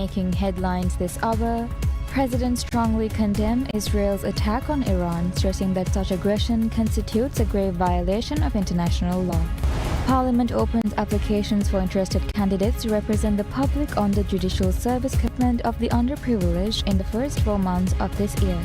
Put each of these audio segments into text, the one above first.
making headlines this hour. President strongly condemned Israel's attack on Iran, stressing that such aggression constitutes a grave violation of international law. Parliament opens applications for interested candidates to represent the public on the judicial service commitment of the underprivileged in the first 4 months of this year.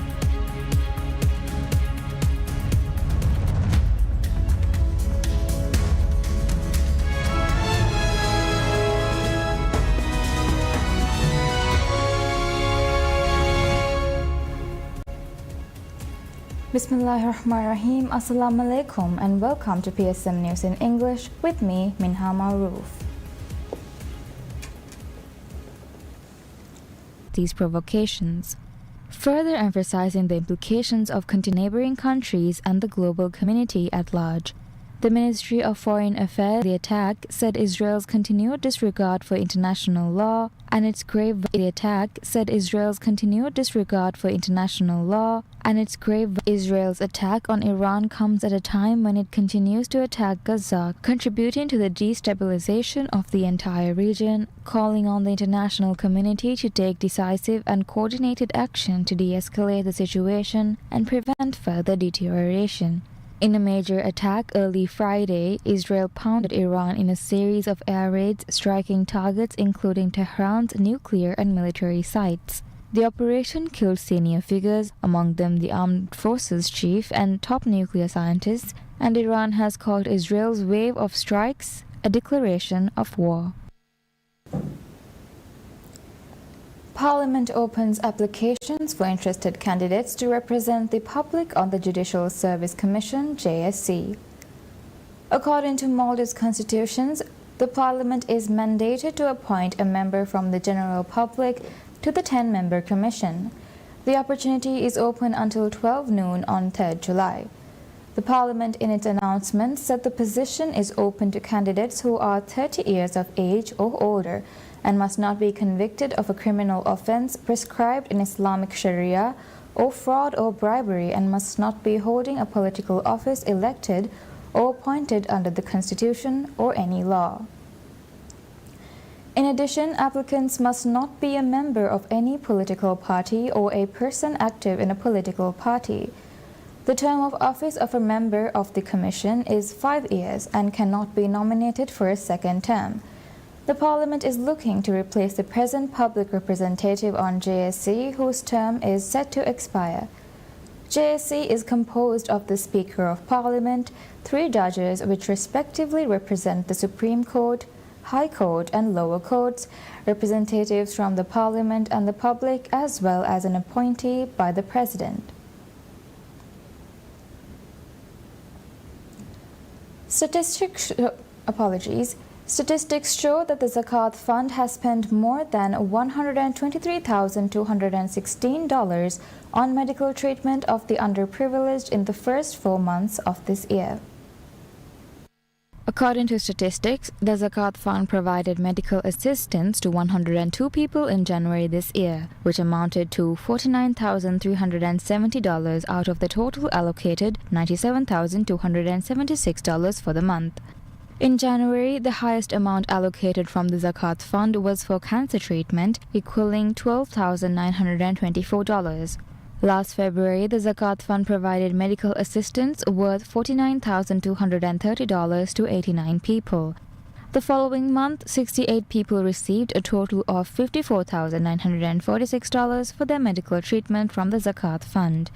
Bismillahirrahmanirrahim. Assalamu alaikum and welcome to PSM News in English with me, Minha Maroof. These provocations, further emphasizing the implications of neighboring countries and the global community at large. The Ministry of Foreign Affairs, the attack, said Israel's continued disregard for international law and its grave Israel's attack on Iran comes at a time when it continues to attack Gaza, contributing to the destabilization of the entire region, calling on the international community to take decisive and coordinated action to de-escalate the situation and prevent further deterioration. In a major attack early Friday, Israel pounded Iran in a series of air raids, striking targets including Tehran's nuclear and military sites. The operation killed senior figures, among them the armed forces chief and top nuclear scientists, and Iran has called Israel's wave of strikes a declaration of war. Parliament opens applications for interested candidates to represent the public on the Judicial Service Commission, JSC. According to Maldives constitutions, the Parliament is mandated to appoint a member from the general public to the 10-member commission. The opportunity is open until 12 noon on 3rd July. The Parliament in its announcement said the position is open to candidates who are 30 years of age or older and must not be convicted of a criminal offense prescribed in Islamic Sharia or fraud or bribery and must not be holding a political office elected or appointed under the Constitution or any law. In addition, applicants must not be a member of any political party or a person active in a political party. The term of office of a member of the Commission is 5 years and cannot be nominated for a second term. The Parliament is looking to replace the present public representative on JSC, whose term is set to expire. JSC is composed of the Speaker of Parliament, 3 judges which respectively represent the Supreme Court, High Court and lower courts, representatives from the Parliament and the public, as well as an appointee by the President. Statistics show that the Zakat Fund has spent more than $123,216 on medical treatment of the underprivileged in the first 4 months of this year. According to statistics, the Zakat Fund provided medical assistance to 102 people in January this year, which amounted to $49,370 out of the total allocated $97,276 for the month. In January, the highest amount allocated from the Zakat Fund was for cancer treatment, equaling $12,924. Last February, the Zakat Fund provided medical assistance worth $49,230 to 89 people. The following month, 68 people received a total of $54,946 for their medical treatment from the Zakat Fund.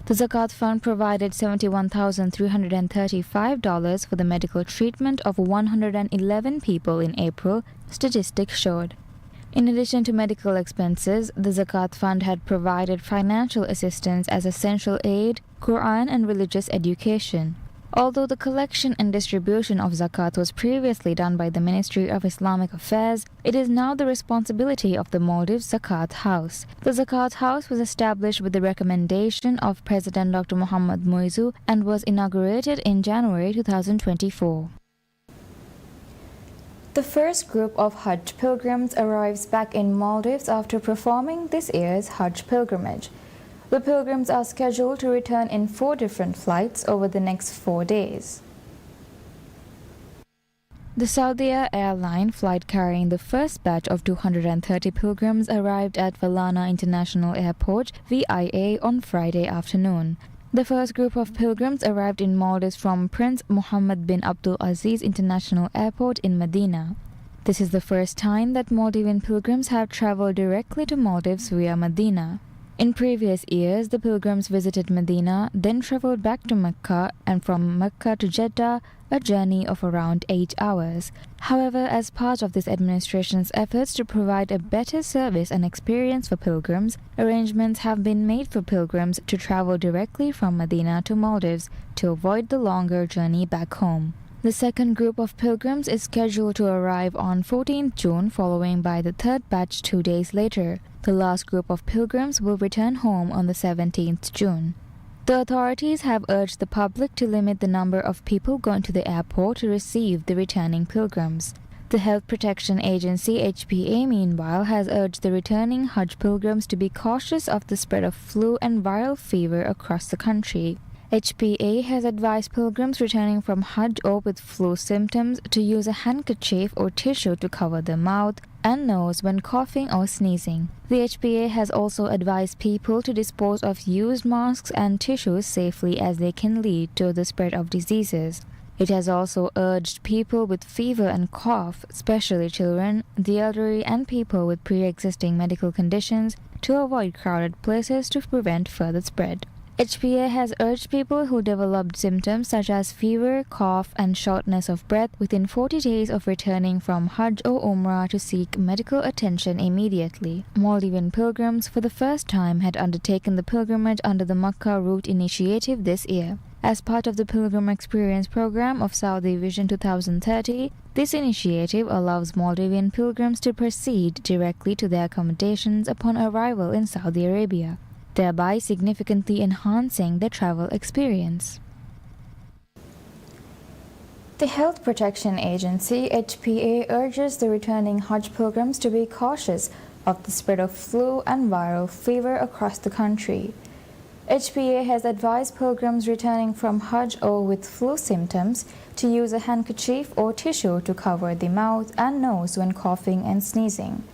The Zakat Fund provided $71,335 for the medical treatment of 111 people in April, statistics showed. In addition to medical expenses, the Zakat Fund had provided financial assistance as essential aid, Quran and religious education. Although the collection and distribution of zakat was previously done by the Ministry of Islamic Affairs, it is now the responsibility of the Maldives Zakat House. The Zakat House was established with the recommendation of President Dr. Mohammad Muizzu and was inaugurated in January 2024. The first group of Hajj pilgrims arrives back in Maldives after performing this year's Hajj pilgrimage. The pilgrims are scheduled to return in 4 different flights over the next 4 days. The Saudia airline flight carrying the first batch of 230 pilgrims arrived at Valana International Airport, VIA, on Friday afternoon. The first group of pilgrims arrived in Maldives from Prince Mohammed bin Abdul Aziz International Airport in Medina. This is the first time that Maldivian pilgrims have traveled directly to Maldives via Medina. In previous years, the pilgrims visited Medina, then traveled back to Mecca, and from Mecca to Jeddah, a journey of around 8 hours. However, as part of this administration's efforts to provide a better service and experience for pilgrims, arrangements have been made for pilgrims to travel directly from Medina to Maldives to avoid the longer journey back home. The second group of pilgrims is scheduled to arrive on 14th June, following by the third batch 2 days later. The last group of pilgrims will return home on the 17th June. The authorities have urged the public to limit the number of people going to the airport to receive the returning pilgrims. The Health Protection Agency (HPA) meanwhile has urged the returning Hajj pilgrims to be cautious of the spread of flu and viral fever across the country. HPA has advised pilgrims returning from Hajj or with flu symptoms to use a handkerchief or tissue to cover their mouth and nose when coughing or sneezing. The HPA has also advised people to dispose of used masks and tissues safely, as they can lead to the spread of diseases. It has also urged people with fever and cough, especially children, the elderly, and people with pre-existing medical conditions, to avoid crowded places to prevent further spread. HPA has urged people who developed symptoms such as fever, cough, and shortness of breath within 40 days of returning from Hajj or Umrah to seek medical attention immediately. Maldivian pilgrims for the first time had undertaken the pilgrimage under the Makkah Route Initiative this year. As part of the Pilgrim Experience program of Saudi Vision 2030, this initiative allows Maldivian pilgrims to proceed directly to their accommodations upon arrival in Saudi Arabia, thereby significantly enhancing their travel experience. The Health Protection Agency (HPA) urges the returning Hajj pilgrims to be cautious of the spread of flu and viral fever across the country. HPA has advised pilgrims returning from Hajj or with flu symptoms to use a handkerchief or tissue to cover the mouth and nose when coughing and sneezing.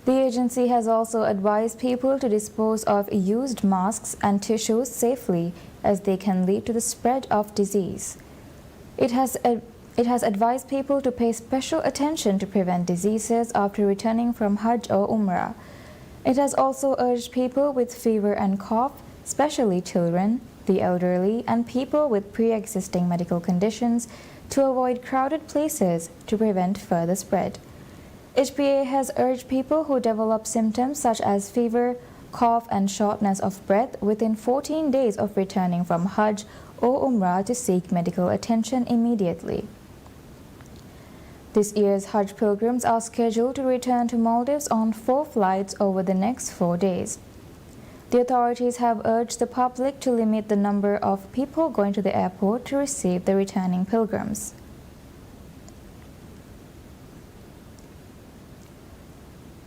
The agency has also advised people to dispose of used masks and tissues safely, as they can lead to the spread of disease. It has advised people to pay special attention to prevent diseases after returning from Hajj or Umrah. It has also urged people with fever and cough, especially children, the elderly, and people with pre-existing medical conditions, to avoid crowded places to prevent further spread. HPA has urged people who develop symptoms such as fever, cough, and shortness of breath within 14 days of returning from Hajj or Umrah to seek medical attention immediately. This year's Hajj pilgrims are scheduled to return to Maldives on 4 flights over the next 4 days. The authorities have urged the public to limit the number of people going to the airport to receive the returning pilgrims.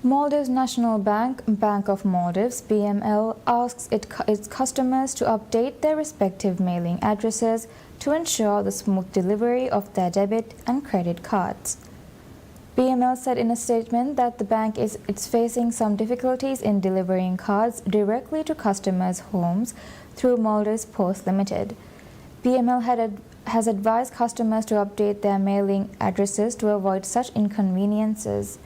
Maldives National Bank, Bank of Maldives (BML), asks its customers to update their respective mailing addresses to ensure the smooth delivery of their debit and credit cards. BML said in a statement that the bank is facing some difficulties in delivering cards directly to customers' homes through Maldives Post Limited. BML has advised customers to update their mailing addresses to avoid such inconveniences.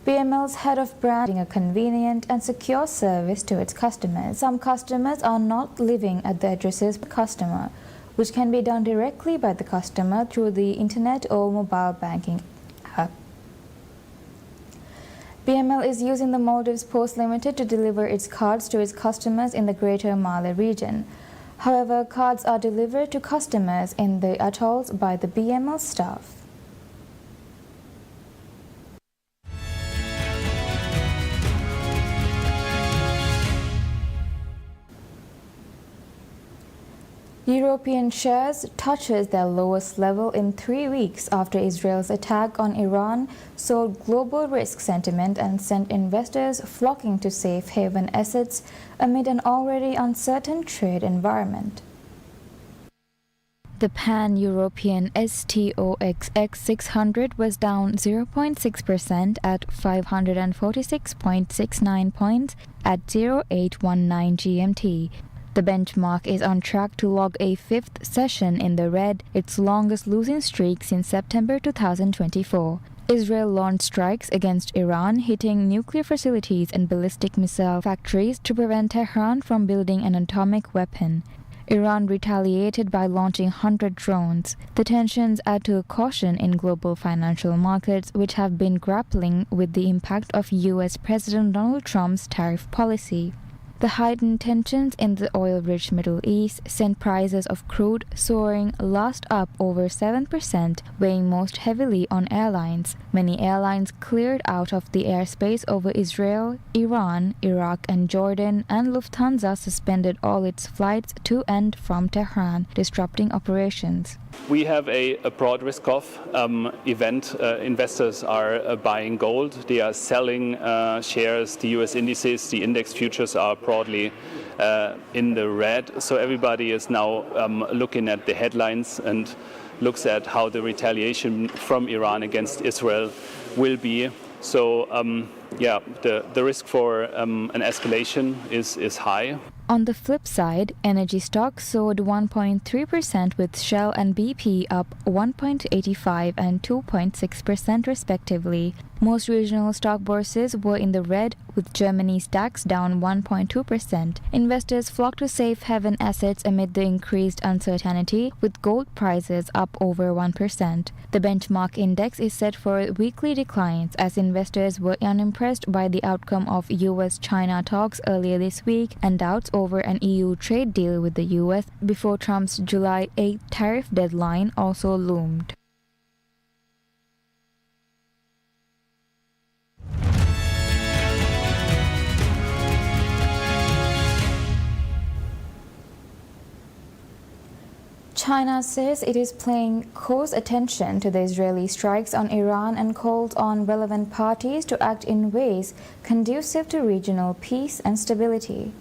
BML's head of branding a convenient and secure service to its customers. Some customers are not living at the addresses per customer, which can be done directly by the customer through the internet or mobile banking app. BML is using the Maldives Post Limited to deliver its cards to its customers in the Greater Malé region. However, cards are delivered to customers in the atolls by the BML staff. European shares touches their lowest level in 3 weeks after Israel's attack on Iran soared global risk sentiment and sent investors flocking to safe haven assets amid an already uncertain trade environment. The pan-European STOXX 600 was down 0.6% at 546.69 points at 0819 GMT. The benchmark is on track to log a fifth session in the red, its longest losing streak since September 2024. Israel launched strikes against Iran, hitting nuclear facilities and ballistic missile factories to prevent Tehran from building an atomic weapon. Iran retaliated by launching 100 drones. The tensions add to a caution in global financial markets, which have been grappling with the impact of U.S. President Donald Trump's tariff policy. The heightened tensions in the oil-rich Middle East sent prices of crude soaring, last up over 7%, weighing most heavily on airlines. Many airlines cleared out of the airspace over Israel, Iran, Iraq and Jordan, and Lufthansa suspended all its flights to and from Tehran, disrupting operations. We have a broad risk-off event. Investors are buying gold. They are selling shares. The U.S. indices, the index futures are broadly in the red. So everybody is now looking at the headlines and looks at how the retaliation from Iran against Israel will be. So the risk for an escalation is high. On the flip side, energy stocks soared 1.3% with Shell and BP up 1.85% and 2.6% respectively. Most regional stock bourses were in the red, with Germany's DAX down 1.2%. Investors flocked to safe haven assets amid the increased uncertainty, with gold prices up over 1%. The benchmark index is set for weekly declines as investors were unimpressed by the outcome of U.S.-China talks earlier this week and doubts over an EU trade deal with the U.S. before Trump's July 8 tariff deadline also loomed. China says it is paying close attention to the Israeli strikes on Iran and called on relevant parties to act in ways conducive to regional peace and stability.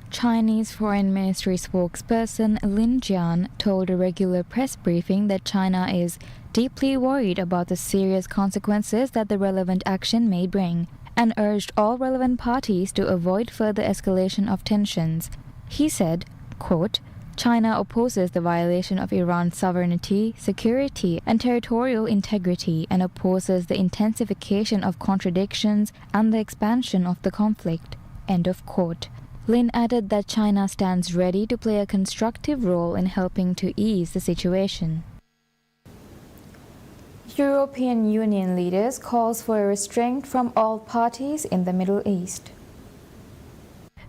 Chinese Foreign Ministry spokesperson Lin Jian told a regular press briefing that China is deeply worried about the serious consequences that the relevant action may bring, and urged all relevant parties to avoid further escalation of tensions. He said, quote, China opposes the violation of Iran's sovereignty, security, and territorial integrity and opposes the intensification of contradictions and the expansion of the conflict. End of quote. Lin added that China stands ready to play a constructive role in helping to ease the situation. European Union leaders calls for a restraint from all parties in the Middle East.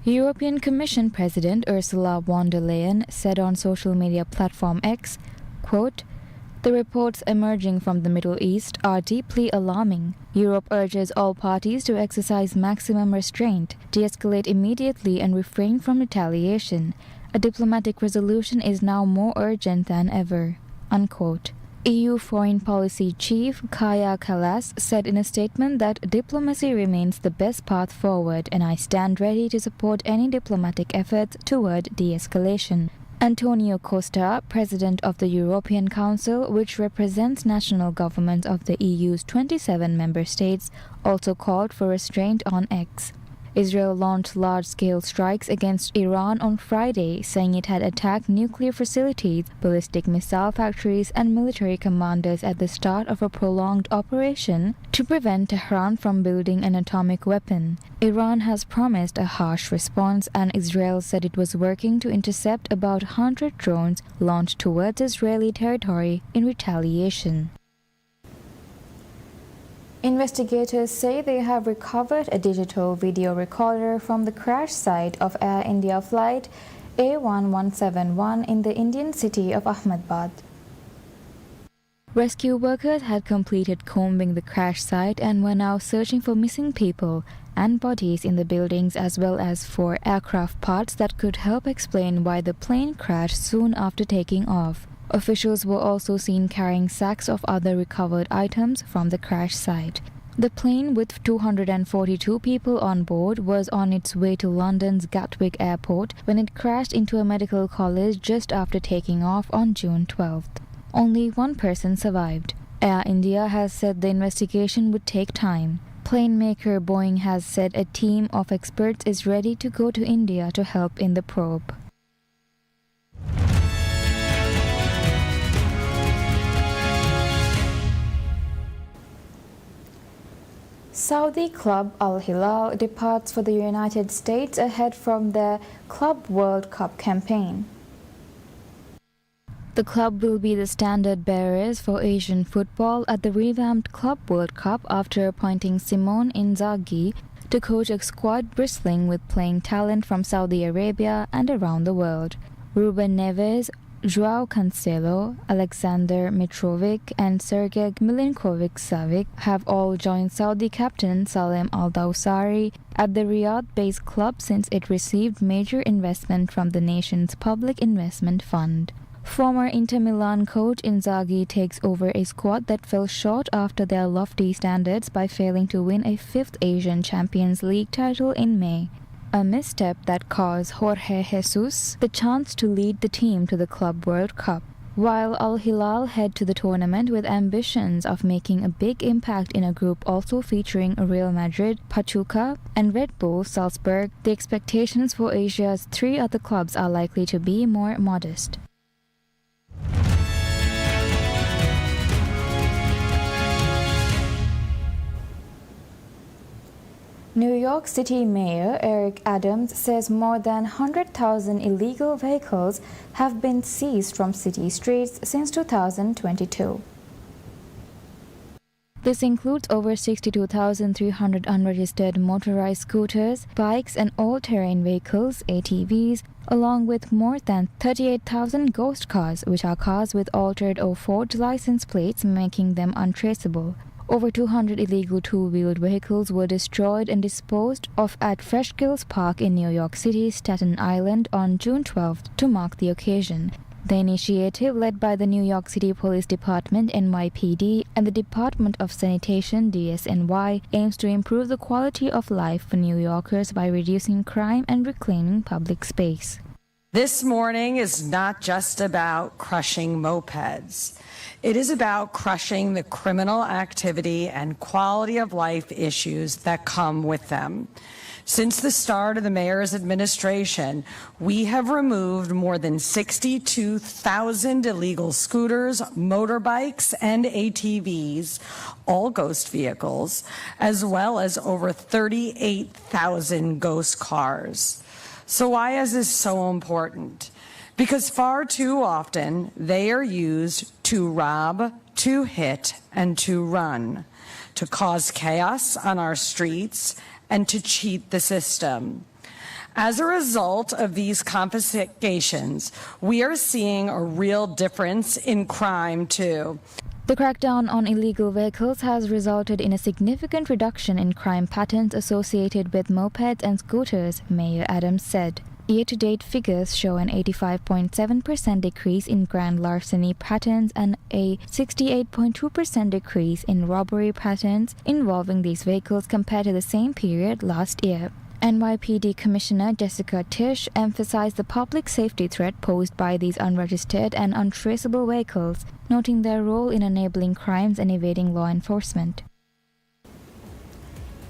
European Commission President Ursula von der Leyen said on social media platform X, quote, the reports emerging from the Middle East are deeply alarming. Europe urges all parties to exercise maximum restraint, de-escalate immediately and refrain from retaliation. A diplomatic resolution is now more urgent than ever. Unquote. EU Foreign Policy Chief Kaja Kallas said in a statement that diplomacy remains the best path forward and I stand ready to support any diplomatic efforts toward de-escalation. Antonio Costa, President of the European Council, which represents national governments of the EU's 27 member states, also called for restraint on X. Israel launched large-scale strikes against Iran on Friday, saying it had attacked nuclear facilities, ballistic missile factories, and military commanders at the start of a prolonged operation to prevent Tehran from building an atomic weapon. Iran has promised a harsh response, and Israel said it was working to intercept about 100 drones launched towards Israeli territory in retaliation. Investigators say they have recovered a digital video recorder from the crash site of Air India flight A1171 in the Indian city of Ahmedabad. Rescue workers had completed combing the crash site and were now searching for missing people and bodies in the buildings as well as for aircraft parts that could help explain why the plane crashed soon after taking off. Officials were also seen carrying sacks of other recovered items from the crash site. The plane with 242 people on board was on its way to London's Gatwick Airport when it crashed into a medical college just after taking off on June 12th. Only one person survived. Air India has said the investigation would take time. Plane maker Boeing has said a team of experts is ready to go to India to help in the probe. Saudi club Al Hilal departs for the United States ahead from their Club World Cup campaign. The club will be the standard bearers for Asian football at the revamped Club World Cup after appointing Simone Inzaghi to coach a squad bristling with playing talent from Saudi Arabia and around the world. Ruben Neves, Joao Cancelo, Alexander Mitrovic and Sergej Milinkovic-Savic have all joined Saudi captain Salem Al-Dawsari at the Riyadh-based club since it received major investment from the nation's public investment fund. Former Inter Milan coach Inzaghi takes over a squad that fell short after their lofty standards by failing to win a fifth Asian Champions League title in May. A misstep that cost Jorge Jesus the chance to lead the team to the Club World Cup. While Al Hilal head to the tournament with ambitions of making a big impact in a group also featuring Real Madrid, Pachuca, and Red Bull Salzburg, the expectations for Asia's three other clubs are likely to be more modest. New York City Mayor Eric Adams says more than 100,000 illegal vehicles have been seized from city streets since 2022. This includes over 62,300 unregistered motorized scooters, bikes and all-terrain vehicles, ATVs, along with more than 38,000 ghost cars, which are cars with altered or forged license plates, making them untraceable. Over 200 illegal two-wheeled vehicles were destroyed and disposed of at Freshkills Park in New York City's Staten Island on June 12th to mark the occasion. The initiative, led by the New York City Police Department (NYPD) and the Department of Sanitation (DSNY), aims to improve the quality of life for New Yorkers by reducing crime and reclaiming public space. This morning is not just about crushing mopeds. It is about crushing the criminal activity and quality of life issues that come with them. Since the start of the mayor's administration, we have removed more than 62,000 illegal scooters, motorbikes, and ATVs, all ghost vehicles, as well as over 38,000 ghost cars. So why is this so important? Because far too often they are used to rob, to hit, and to run, to cause chaos on our streets, and to cheat the system. As a result of these confiscations, we are seeing a real difference in crime too. The crackdown on illegal vehicles has resulted in a significant reduction in crime patterns associated with mopeds and scooters, Mayor Adams said. Year-to-date figures show an 85.7% decrease in grand larceny patterns and a 68.2% decrease in robbery patterns involving these vehicles compared to the same period last year. NYPD Commissioner Jessica Tisch emphasized the public safety threat posed by these unregistered and untraceable vehicles, noting their role in enabling crimes and evading law enforcement.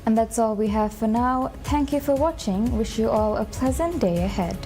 And that's all we have for now. Thank you for watching. Wish you all a pleasant day ahead.